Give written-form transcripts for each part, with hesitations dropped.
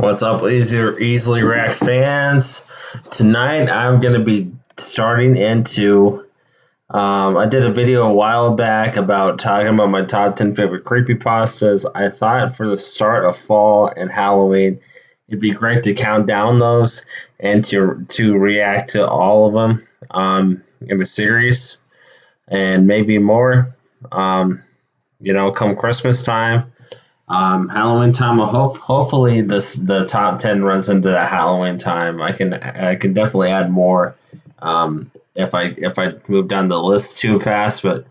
What's up, Easley Rack fans? Tonight I'm going to be starting into. I did a video a while back about talking about my top 10 favorite creepypastas. I thought for the start of fall and Halloween, it'd be great to count down those and to react to all of them in the series and maybe more. Come Christmas time. Halloween time. Hopefully the top 10 runs into that Halloween time. I can definitely add more if I move down the list too fast, but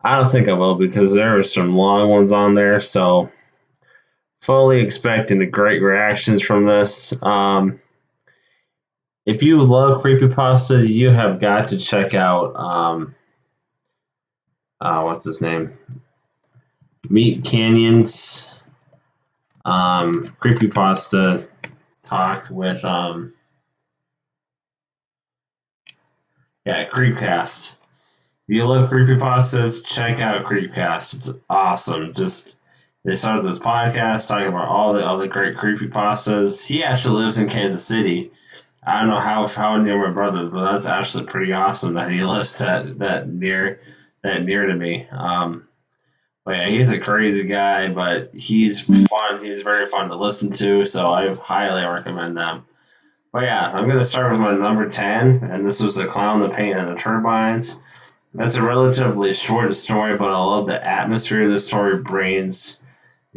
I don't think I will because there are some long ones on there. So fully expecting the great reactions from this. If you love creepypastas, you have got to check out what's his name? Meat Canyon's creepypasta talk with Creepcast. If you love creepypastas, check out Creepcast. It's awesome. They started this podcast talking about all the great creepypastas. He actually lives in Kansas City. I don't know how near my brother, but that's actually pretty awesome that he lives that near to me. But yeah, he's a crazy guy, but he's fun. He's very fun to listen to, so I highly recommend them. But yeah, I'm going to start with my number 10, and this was The Clown, the Paint, and the Turbines. That's a relatively short story, but I love the atmosphere the story brings,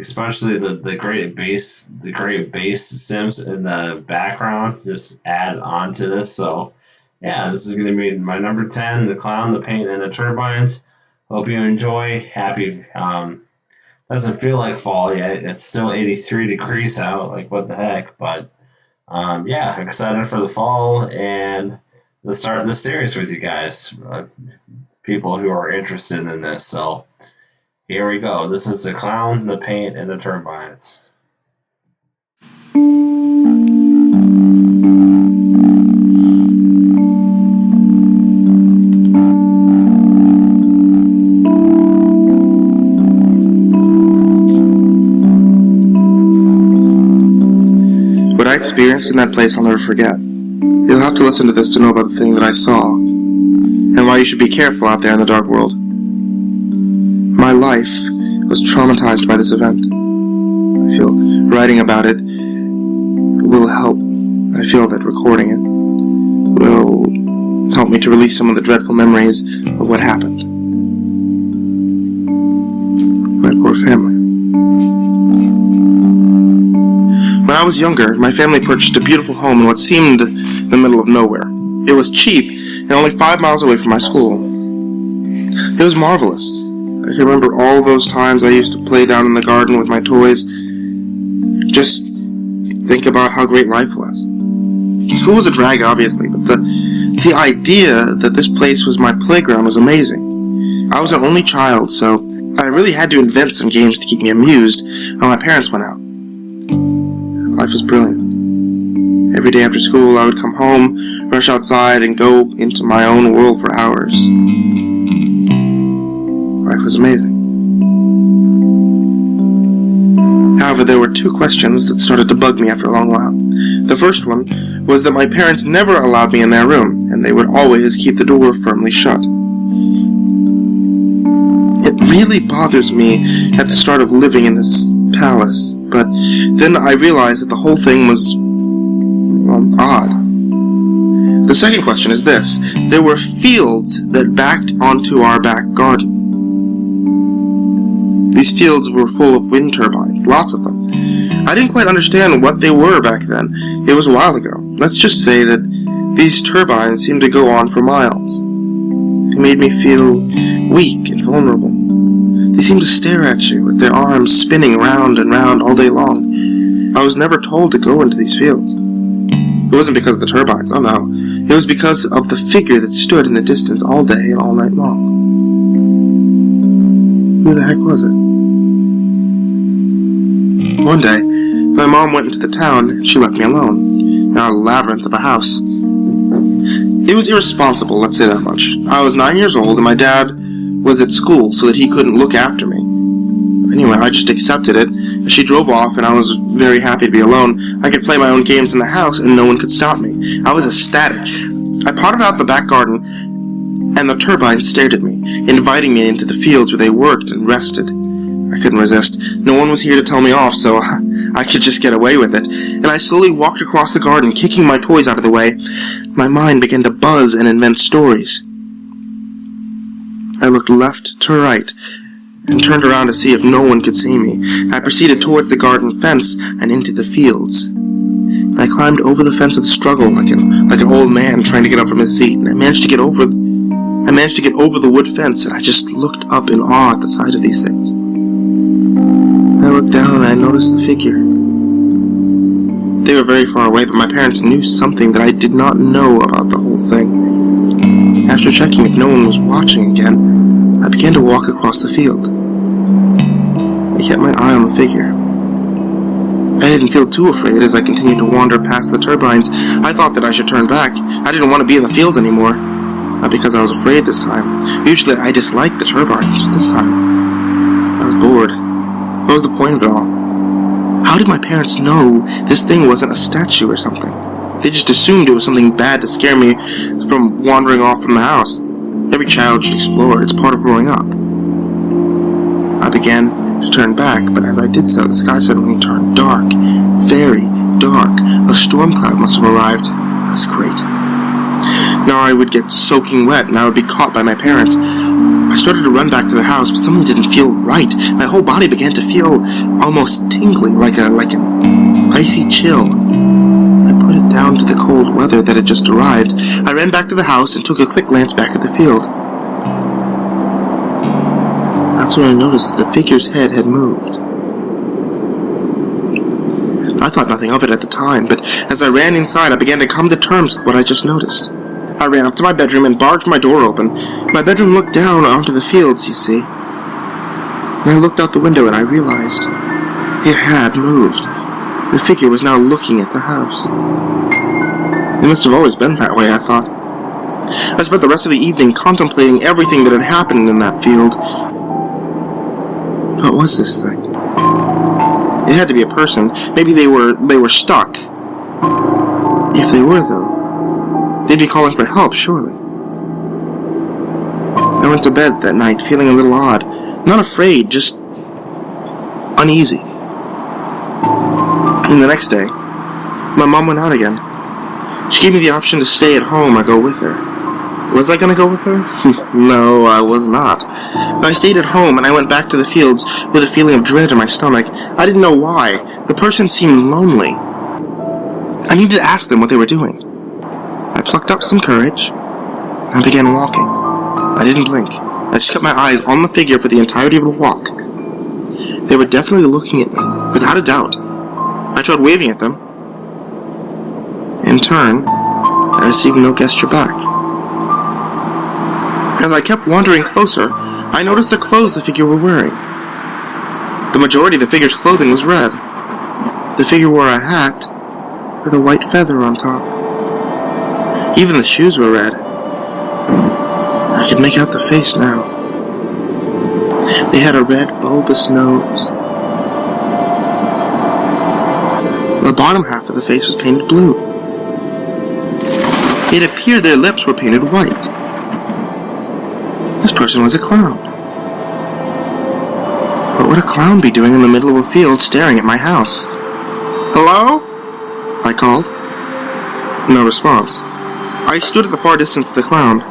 especially the great bass sims in the background just add on to this. So yeah, this is going to be my number 10, The Clown, the Paint, and the Turbines. Hope you enjoy. Happy. Doesn't feel like fall yet. It's still 83 degrees out. Like, what the heck? But, excited for the fall and to start this series with you guys. People who are interested in this. So, here we go. This is The Clown, the Paint, and the Turbines. What I experienced in that place I'll never forget. You'll have to listen to this to know about the thing that I saw, and why you should be careful out there in the dark world. My life was traumatized by this event. I feel writing about it will help. I feel that recording it will help me to release some of the dreadful memories of what happened. My poor family. When I was younger, my family purchased a beautiful home in what seemed the middle of nowhere. It was cheap and only 5 miles away from my school. It was marvelous. I can remember all those times I used to play down in the garden with my toys. Just think about how great life was. School was a drag, obviously, but the idea that this place was my playground was amazing. I was an only child, so I really had to invent some games to keep me amused while my parents went out. Life was brilliant. Every day after school, I would come home, rush outside, and go into my own world for hours. Life was amazing. However, there were 2 questions that started to bug me after a long while. The first one was that my parents never allowed me in their room, and they would always keep the door firmly shut. It really bothers me at the start of living in this palace, but then I realized that the whole thing was, odd. The second question is this. There were fields that backed onto our back garden. These fields were full of wind turbines, lots of them. I didn't quite understand what they were back then. It was a while ago. Let's just say that these turbines seemed to go on for miles. They made me feel weak and vulnerable. They seemed to stare at you with their arms spinning round and round all day long. I was never told to go into these fields. It wasn't because of the turbines, oh no. It was because of the figure that stood in the distance all day and all night long. Who the heck was it? One day, my mom went into the town and she left me alone in our labyrinth of a house. It was irresponsible, let's say that much. I was 9 years old and my dad was at school so that he couldn't look after me. Anyway, I just accepted it. She drove off, and I was very happy to be alone. I could play my own games in the house, and no one could stop me. I was ecstatic. I potted out the back garden, and the turbines stared at me, inviting me into the fields where they worked and rested. I couldn't resist. No one was here to tell me off, so I could just get away with it. And I slowly walked across the garden, kicking my toys out of the way. My mind began to buzz and invent stories. I looked left to right, and turned around to see if no one could see me. I proceeded towards the garden fence and into the fields. I climbed over the fence with a struggle, like an old man trying to get up from his seat, and I managed to get over the wood fence, and I just looked up in awe at the sight of these things. I looked down and I noticed the figure. They were very far away, but my parents knew something that I did not know about the whole thing. After checking if no one was watching again, I began to walk across the field. I kept my eye on the figure. I didn't feel too afraid as I continued to wander past the turbines. I thought that I should turn back. I didn't want to be in the field anymore. Not because I was afraid this time. Usually I disliked the turbines, but this time I was bored. What was the point of it all? How did my parents know this thing wasn't a statue or something? They just assumed it was something bad to scare me from wandering off from the house. Every child should explore. It's part of growing up. I began to turn back, but as I did so, the sky suddenly turned dark. Very dark. A storm cloud must have arrived. That's great. Now I would get soaking wet, and I would be caught by my parents. I started to run back to the house, but something didn't feel right. My whole body began to feel almost tingly, like an icy chill. I put it down to the cold weather that had just arrived. I ran back to the house and took a quick glance back at the field. That's when I noticed that the figure's head had moved. I thought nothing of it at the time, but as I ran inside, I began to come to terms with what I just noticed. I ran up to my bedroom and barged my door open. My bedroom looked down onto the fields, you see. And I looked out the window and I realized it had moved. The figure was now looking at the house. It must have always been that way, I thought. I spent the rest of the evening contemplating everything that had happened in that field. What was this thing? It had to be a person. Maybe they were stuck. If they were, though, they'd be calling for help, surely. I went to bed that night feeling a little odd. Not afraid, just uneasy. And the next day, my mom went out again. She gave me the option to stay at home or go with her. Was I going to go with her? No, I was not. I stayed at home and I went back to the fields with a feeling of dread in my stomach. I didn't know why. The person seemed lonely. I needed to ask them what they were doing. I plucked up some courage and began walking. I didn't blink. I just kept my eyes on the figure for the entirety of the walk. They were definitely looking at me, without a doubt. I tried waving at them. In turn, I received no gesture back. As I kept wandering closer, I noticed the clothes the figure were wearing. The majority of the figure's clothing was red. The figure wore a hat with a white feather on top. Even the shoes were red. I could make out the face now. They had a red, bulbous nose. The bottom half of the face was painted blue. It appeared their lips were painted white. This person was a clown. What would a clown be doing in the middle of a field staring at my house? Hello? I called. No response. I stood at the far distance of the clown.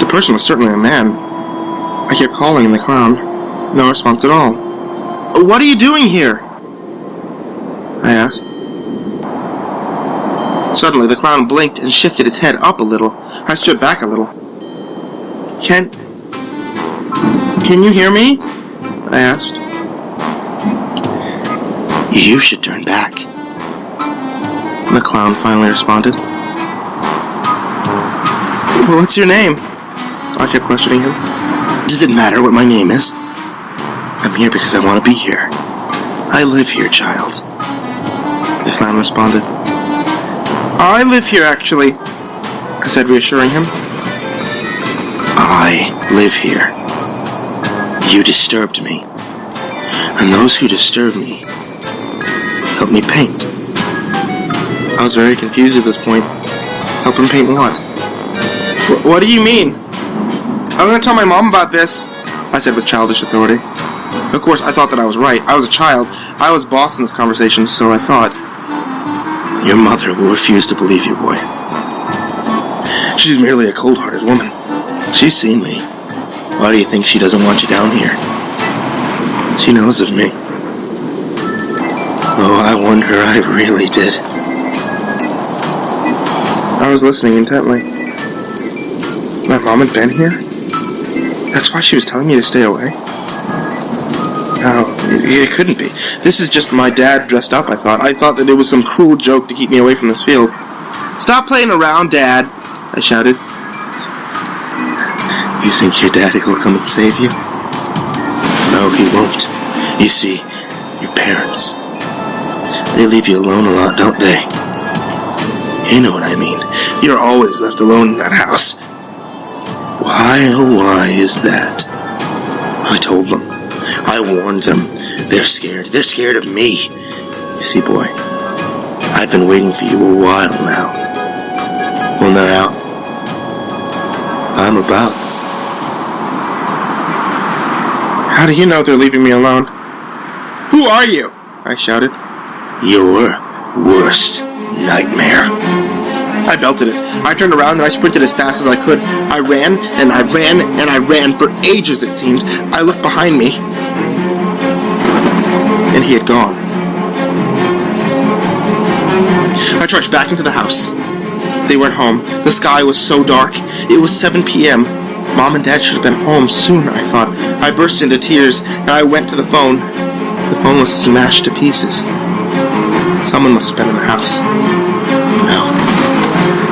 The person was certainly a man. I kept calling the clown. No response at all. What are you doing here? I asked. Suddenly, the clown blinked and shifted its head up a little. I stood back a little. Can you hear me? I asked. You should turn back. The clown finally responded. What's your name? I kept questioning him. Does it matter what my name is? I'm here because I want to be here. I live here, child. The clown responded. I live here, actually, I said, reassuring him. I live here. You disturbed me. and those who disturb me help me paint. I was very confused at this point. Help him paint what? What do you mean? I'm going to tell my mom about this, I said with childish authority. Of course, I thought that I was right. I was a child. I was boss in this conversation, so I thought, your mother will refuse to believe you, boy. She's merely a cold-hearted woman. She's seen me. Why do you think she doesn't want you down here? She knows of me. Oh, I warned her, I really did. I was listening intently. My mom had been here? That's why she was telling me to stay away? No, it couldn't be. This is just my dad dressed up, I thought. I thought that it was some cruel joke to keep me away from this field. Stop playing around, Dad, I shouted. You think your daddy will come and save you? No, he won't. You see, your parents, they leave you alone a lot, don't they? You know what I mean. You're always left alone in that house. Why, oh why is that? I told them. I warned them. They're scared. They're scared of me. You see, boy, I've been waiting for you a while now. When they're out, I'm about. How do you know they're leaving me alone? Who are you? I shouted. Your worst nightmare. I belted it. I turned around and I sprinted as fast as I could. I ran and I ran and I ran for ages, it seemed. I looked behind me, and he had gone. I trudged back into the house. They weren't home. The sky was so dark. It was 7 p.m. Mom and Dad should have been home soon, I thought. I burst into tears, and I went to the phone. The phone was smashed to pieces. Someone must have been in the house. No.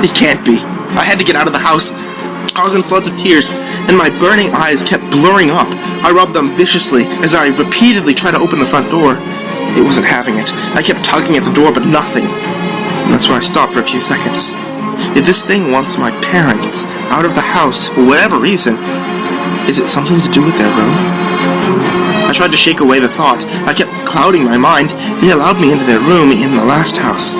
It can't be. I had to get out of the house. I was in floods of tears, and my burning eyes kept blurring up. I rubbed them viciously as I repeatedly tried to open the front door. It wasn't having it. I kept tugging at the door, but nothing. And that's where I stopped for a few seconds. If this thing wants my parents out of the house for whatever reason, is it something to do with their room? I tried to shake away the thought. I kept clouding my mind. They allowed me into their room in the last house.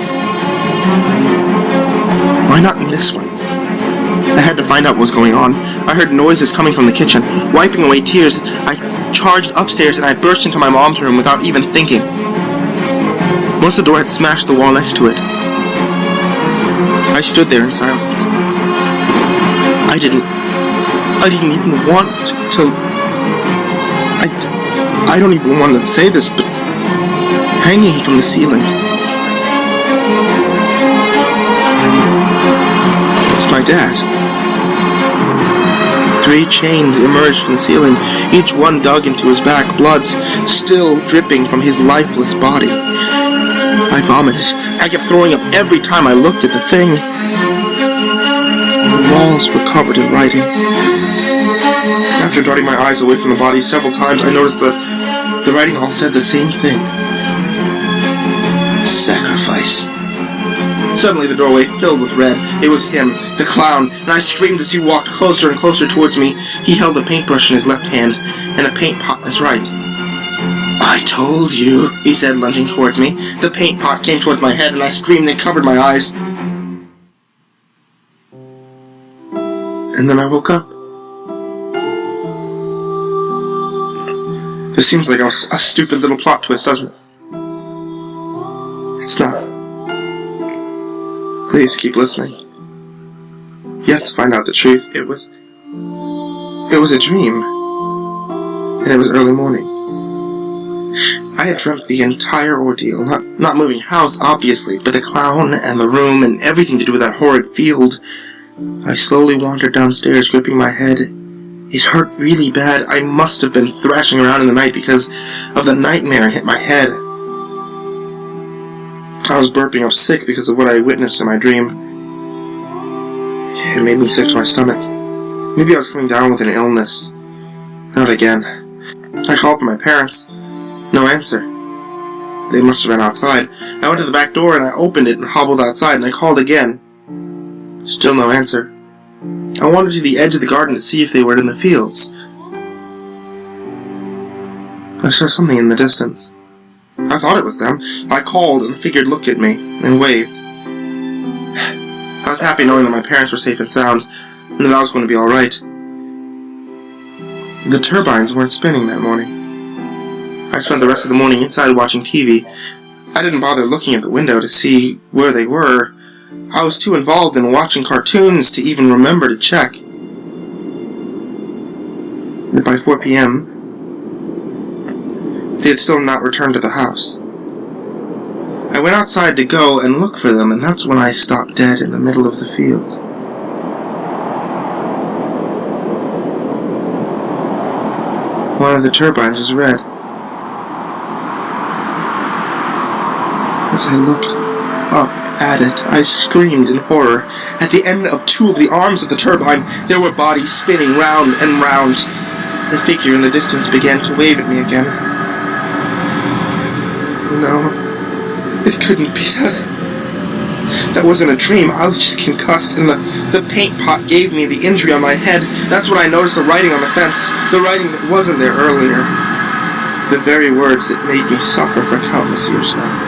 Why not in this one? I had to find out what was going on. I heard noises coming from the kitchen. Wiping away tears, I charged upstairs and I burst into my mom's room without even thinking. Once the door had smashed the wall next to it, I stood there in silence. I didn't even want to... I don't even want to say this, but hanging from the ceiling, it's my dad. 3 chains emerged from the ceiling, each one dug into his back, blood still dripping from his lifeless body. I vomited. I kept throwing up every time I looked at the thing. The walls were covered in writing. After darting my eyes away from the body several times, I noticed the writing all said the same thing. Sacrifice. Suddenly the doorway filled with red. It was him, the clown, and I screamed as he walked closer and closer towards me. He held a paintbrush in his left hand and a paint pot in his right. I told you, he said, lunging towards me. The paint pot came towards my head and I screamed and covered my eyes. And then I woke up. This seems like a stupid little plot twist, doesn't it? It's not. Please keep listening. You have to find out the truth. It was a dream. And it was early morning. I had dreamt the entire ordeal. Not moving house, obviously, but the clown and the room and everything to do with that horrid field. I slowly wandered downstairs, gripping my head. It hurt really bad. I must have been thrashing around in the night because of the nightmare it hit my head. I was burping up sick because of what I witnessed in my dream. It made me sick to my stomach. Maybe I was coming down with an illness. Not again. I called for my parents. No answer. They must have been outside. I went to the back door and I opened it and hobbled outside and I called again. Still no answer. I wandered to the edge of the garden to see if they were in the fields. I saw something in the distance. I thought it was them. I called, and the figure looked at me and waved. I was happy knowing that my parents were safe and sound, and that I was going to be alright. The turbines weren't spinning that morning. I spent the rest of the morning inside watching TV. I didn't bother looking at the window to see where they were. I was too involved in watching cartoons to even remember to check. By 4 p.m., they had still not returned to the house. I went outside to go and look for them, and that's when I stopped dead in the middle of the field. One of the turbines was red. As I looked up at it, I screamed in horror. At the end of two of the arms of the turbine, there were bodies spinning round and round. The figure in the distance began to wave at me again. No, it couldn't be that. That wasn't a dream. I was just concussed, and the paint pot gave me the injury on my head. That's when I noticed the writing on the fence. The writing that wasn't there earlier. The very words that made me suffer for countless years now.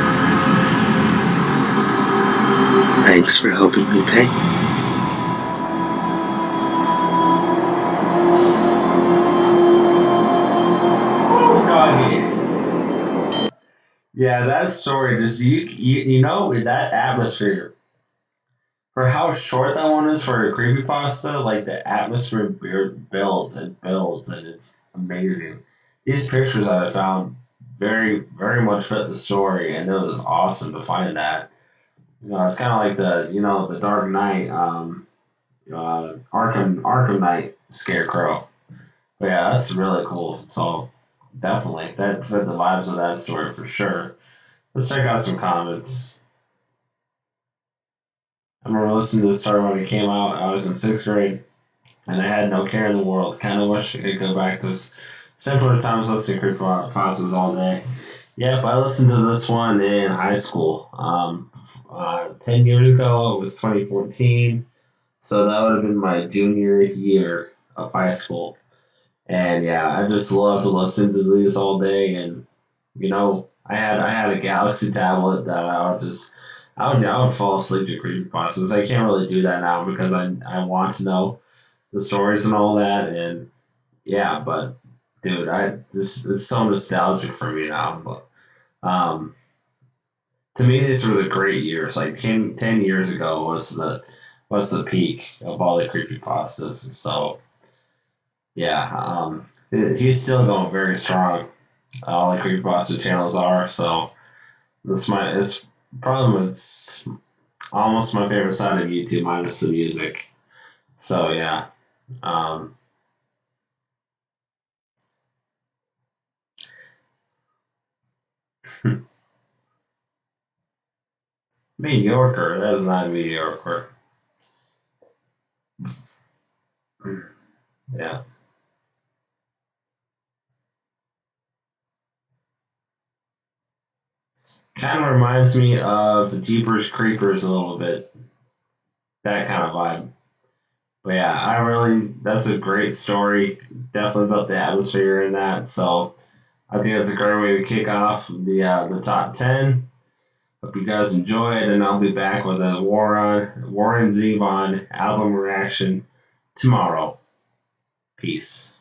Thanks for helping me pay. Yeah, that story just you know that atmosphere for how short that one is for a creepypasta, like the atmosphere builds and builds and it's amazing. These pictures that I found very much fit the story and it was awesome to find that. It's kind of like the Dark Knight, Arkham Knight Scarecrow. But yeah, that's really cool. So definitely that fit the vibes of that story for sure. Let's check out some comments. I remember listening to this story when it came out. I was in sixth grade, and I had no care in the world. Kind of wish I could go back to simpler times listening to creepypastas all day. Yep, I listened to this one in high school. 10 years ago, it was 2014, so that would have been my junior year of high school. And yeah, I just love to listen to these all day. And I had a Galaxy tablet that I would fall asleep to creepypastas. I can't really do that now because I want to know the stories and all that. And yeah, but dude, this it's so nostalgic for me now. But to me, these were the great years. Like 10 years ago was the peak of all the creepypastas. So yeah, he's still going very strong. All the creepypasta channels are. So it's probably it's almost my favorite side of YouTube minus the music. So yeah, um, mediocre. That is not mediocre. Yeah, kind of reminds me of Jeepers Creepers a little bit. That kind of vibe. But yeah, that's a great story. Definitely about the atmosphere in that. So I think that's a great way to kick off the top 10. Hope you guys enjoyed, and I'll be back with a Warren Zevon album reaction tomorrow. Peace.